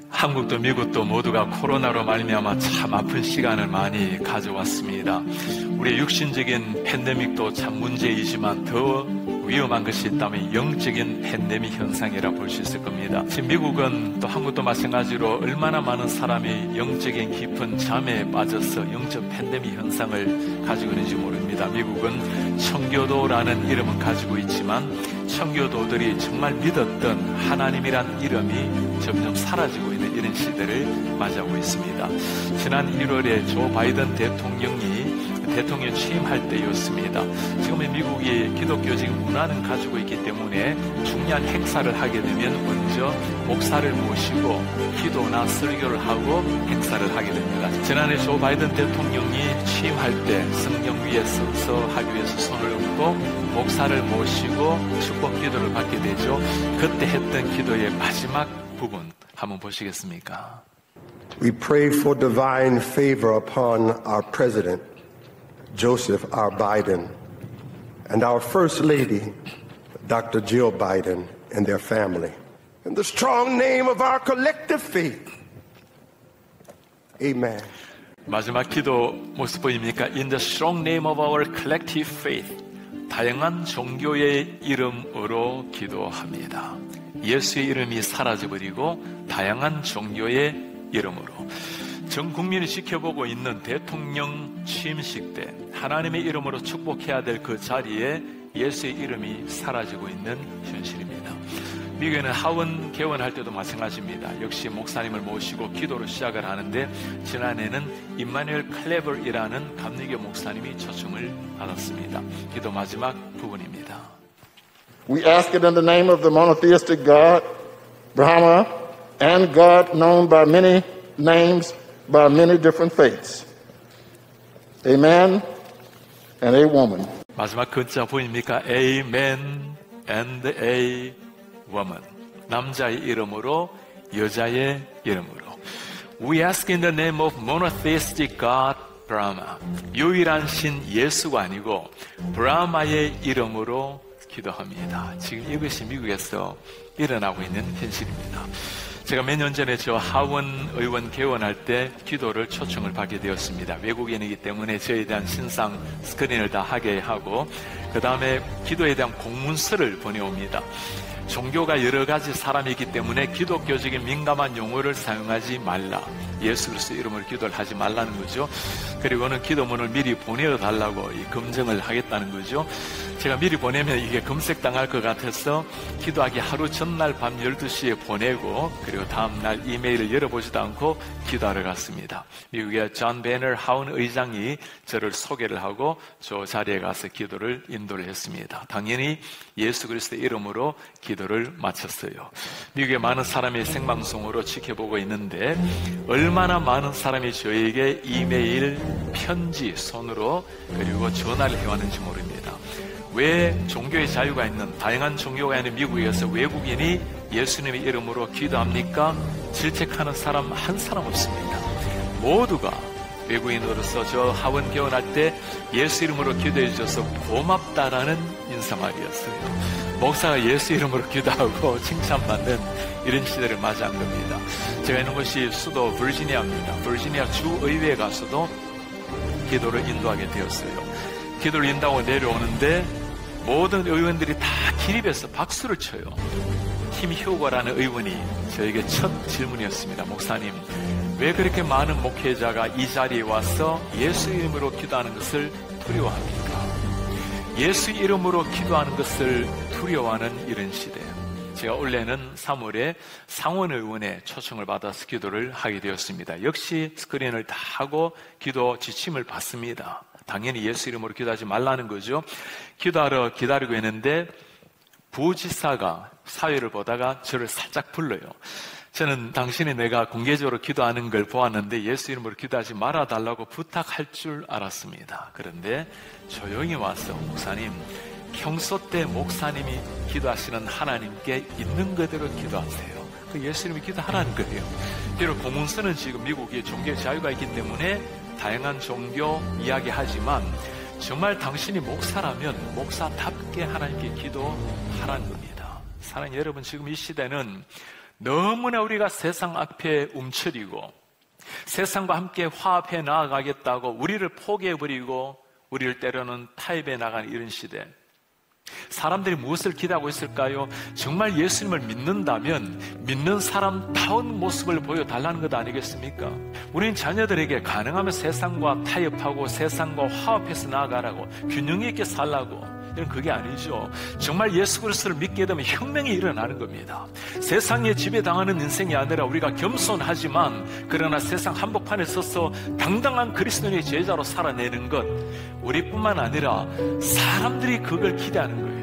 한국도 미국도 모두가 코로나로 말미암아 참 아픈 시간을 많이 가져왔습니다. 우리의 육신적인 팬데믹도 참 문제이지만 더 위험한 것이 있다면 영적인 팬데믹 현상이라 볼 수 있을 겁니다. 지금 미국은 또 한국도 마찬가지로 얼마나 많은 사람이 영적인 깊은 잠에 빠져서 영적 팬데믹 현상을 가지고 있는지 모릅니다. 미국은 청교도라는 이름은 가지고 있지만 청교도들이 정말 믿었던 하나님이란 이름이 점점 사라지고 있는 이런 시대를 맞이하고 있습니다. 지난 1월에 조 바이든 대통령이 대통령 취임할 때였습니다. 지금의 미국이 기독교적 문화는 가지고 있기 때문에 중요한 행사를 하게 되면 먼저 목사를 모시고 기도나 설교를 하고 행사를 하게 됩니다. 지난해 조 바이든 대통령이 취임할 때 성경 위에 서서 하기 위해서 손을 얹고 목사를 모시고 축복 기도를 받게 되죠. 그때 했던 기도의 마지막 부분 한번 보시겠습니까? We pray for divine favor upon our president, Joseph R. Biden, and our First Lady, Dr. Jill Biden, and their family. In the strong name of our collective faith. Amen. 마지막 기도 모습 보입니까? In the strong name of our collective faith. 다양한 종교의 이름으로 기도합니다. 예수의 이름이 사라져버리고 다양한 종교의 이름으로 전 국민이 지켜보고 있는 대통령 취임식 때 하나님의 이름으로 축복해야 될 그 자리에 예수의 이름이 사라지고 있는 현실입니다. 미국에는 하원 개원할 때도 마찬가지입니다. 역시 목사님을 모시고 기도로 시작을 하는데 지난해는 임마누엘 클레버이라는 감리교 목사님이 초청을 받았습니다. 기도 마지막 부분입니다. We ask it in the name of the monotheistic God, Brahma, and God known by many names, by many different faiths. A man and a woman. 마지막 글자 보입니까? A man and a woman. 남자의 이름으로 여자의 이름으로. We ask in the name of monotheistic God, Brahma. 유일한 신 예수가 아니고 브라마의 이름으로 기도합니다. 지금 이것이 미국에서 일어나고 있는 현실입니다. 제가 몇 년 전에 저 하원 의원 개원할 때 기도를 초청을 받게 되었습니다. 외국인이기 때문에 저에 대한 신상 스크린을 다 하게 하고 그 다음에 기도에 대한 공문서를 보내옵니다. 종교가 여러 가지 사람이 있기 때문에 기독교적인 민감한 용어를 사용하지 말라. 예수 그리스도 이름으로 기도를 하지 말라는 거죠. 그리고는 기도문을 미리 보내달라고 검증을 하겠다는 거죠. 제가 미리 보내면 이게 검색당할 것 같아서 기도하기 하루 전날 밤 12시에 보내고 그리고 다음날 이메일을 열어보지도 않고 기도하러 갔습니다. 미국의 존 베너 하원 의장이 저를 소개를 하고 저 자리에 가서 기도를 인도를 했습니다. 당연히 예수 그리스도의 이름으로 기도를 마쳤어요. 미국의 많은 사람이 생방송으로 지켜보고 있는데 얼마나 많은 사람이 저에게 이메일, 편지, 손으로 그리고 전화를 해왔는지 모릅니다. 왜 종교의 자유가 있는 다양한 종교가 있는 미국에서 외국인이 예수님의 이름으로 기도합니까? 질책하는 사람 한 사람 없습니다. 모두가 외국인으로서 저 하원 개원할 때 예수 이름으로 기도해 주셔서 고맙다라는 인사말이었어요. 목사가 예수 이름으로 기도하고 칭찬받는 이런 시대를 맞이한 겁니다. 제가 있는 곳이 수도 버지니아입니다. 버지니아 주의회에 가서도 기도를 인도하게 되었어요. 기도를 인도하고 내려오는데 모든 의원들이 다 기립해서 박수를 쳐요. 팀 휴거라는 의원이 저에게 첫 질문이었습니다. 목사님, 왜 그렇게 많은 목회자가 이 자리에 와서 예수 이름으로 기도하는 것을 두려워합니까? 예수 이름으로 기도하는 것을 두려워하는 이런 시대. 제가 올해는 3월에 상원의원에 초청을 받아서 기도를 하게 되었습니다. 역시 스크린을 다 하고 기도 지침을 받습니다. 당연히 예수 이름으로 기도하지 말라는 거죠. 기도하러 기다리고 있는데 부지사가 사회를 보다가 저를 살짝 불러요. 저는 당신이 내가 공개적으로 기도하는 걸 보았는데 예수 이름으로 기도하지 말아달라고 부탁할 줄 알았습니다. 그런데 조용히 와서 목사님, 평소 때 목사님이 기도하시는 하나님께 있는 그대로 기도하세요. 그 예수 이름으로 기도하라는 거예요. 비록 공문서는 지금 미국에 종교의 자유가 있기 때문에 다양한 종교 이야기하지만 정말 당신이 목사라면 목사답게 하나님께 기도하라는 겁니다. 사랑하는 여러분, 지금 이 시대는 너무나 우리가 세상 앞에 움츠리고 세상과 함께 화합해 나아가겠다고 우리를 포기해버리고 우리를 때로는 타협해 나가는 이런 시대, 사람들이 무엇을 기대하고 있을까요? 정말 예수님을 믿는다면 믿는 사람다운 모습을 보여달라는 것 아니겠습니까? 우리는 자녀들에게 가능하면 세상과 타협하고 세상과 화합해서 나아가라고, 균형 있게 살라고, 이런 그게 아니죠. 정말 예수 그리스도를 믿게 되면 혁명이 일어나는 겁니다. 세상에 지배당하는 인생이 아니라 우리가 겸손하지만 그러나 세상 한복판에 서서 당당한 그리스도인의 제자로 살아내는 것, 우리뿐만 아니라 사람들이 그걸 기대하는 거예요.